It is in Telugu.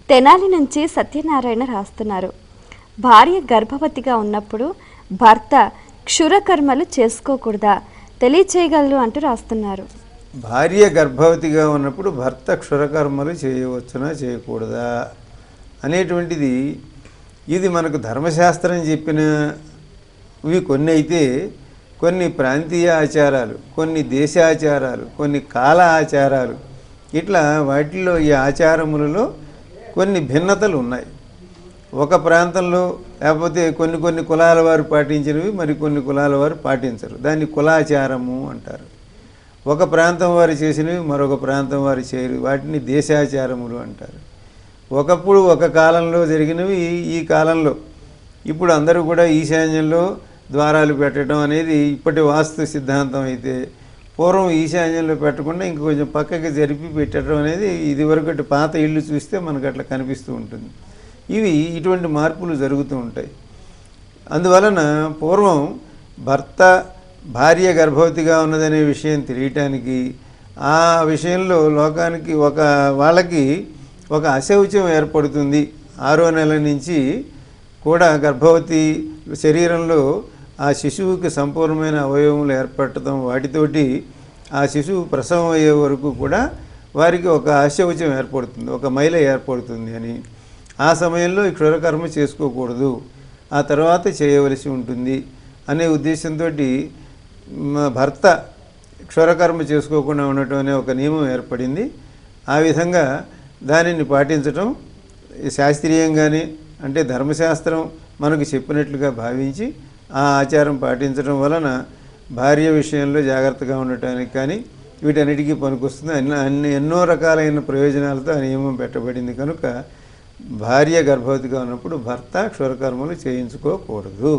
తెనాలి నుంచి సత్యనారాయణ రాస్తున్నారు. భార్య గర్భవతిగా ఉన్నప్పుడు భర్త క్షురకర్మలు చేసుకోకూడదా, తెలియచేయగలరు అంటూ రాస్తున్నారు. భార్య గర్భవతిగా ఉన్నప్పుడు భర్త క్షురకర్మలు చేయవచ్చునా చేయకూడదా అనేటువంటిది ఇది మనకు ధర్మశాస్త్రం చెప్పినవి కొన్ని అయితే, కొన్ని ప్రాంతీయ ఆచారాలు, కొన్ని దేశాచారాలు, కొన్ని కాల ఆచారాలు, ఇట్లా వాటిల్లో ఈ ఆచారములలో కొన్ని భిన్నతలు ఉన్నాయి. ఒక ప్రాంతంలో లేకపోతే కొన్ని కొన్ని కులాల వారు పాటించినవి మరి కొన్ని కులాల వారు పాటించరు, దాన్ని కులాచారము అంటారు. ఒక ప్రాంతం వారు చేసినవి మరొక ప్రాంతం వారు చేయరు, వాటిని దేశాచారములు అంటారు. ఒకప్పుడు ఒక కాలంలో జరిగినవి ఈ కాలంలో, ఇప్పుడు అందరూ కూడా ఈశాన్యంలో ద్వారాలు పెట్టడం అనేది ఇప్పటి వాస్తు సిద్ధాంతం అయితే, పూర్వం ఈశాన్యంలో పెట్టకుండా ఇంక కొంచెం పక్కకి జరిపి పెట్టడం అనేది ఇదివరకటి పాత ఇళ్ళు చూస్తే మనకు అట్లా కనిపిస్తూ ఉంటుంది. ఇటువంటి మార్పులు జరుగుతూ ఉంటాయి. అందువలన పూర్వం భర్త భార్య గర్భవతిగా ఉన్నదనే విషయం తెలియటానికి, ఆ విషయంలో లోకానికి వాళ్ళకి ఒక అశౌచం ఏర్పడుతుంది. 6వ నెల నుంచి కూడా గర్భవతి శరీరంలో ఆ శిశువుకి సంపూర్ణమైన అవయవములు ఏర్పడటం, వాటితోటి ఆ శిశువు ప్రసవం అయ్యే వరకు కూడా వారికి ఒక అశౌచం ఏర్పడుతుంది, ఒక మైల ఏర్పడుతుంది అని. ఆ సమయంలో ఈ క్షురకర్మ చేసుకోకూడదు, ఆ తర్వాత చేయవలసి ఉంటుంది అనే ఉద్దేశంతో భర్త క్షురకర్మ చేసుకోకుండా ఉండటం అనే ఒక నియమం ఏర్పడింది. ఆ విధంగా దానిని పాటించటం శాస్త్రీయంగానే, అంటే ధర్మశాస్త్రం మనకు చెప్పినట్లుగా భావించి ఆ ఆచారం పాటించడం వలన భార్య విషయంలో జాగ్రత్తగా ఉండటానికి కానీ వీటన్నిటికీ పనికొస్తుంది. ఎన్నో రకాలైన ప్రయోజనాలతో ఆ నియమం పెట్టబడింది కనుక భార్య గర్భవతిగా ఉన్నప్పుడు భర్త క్షురకర్మలు చేయించుకోకూడదు.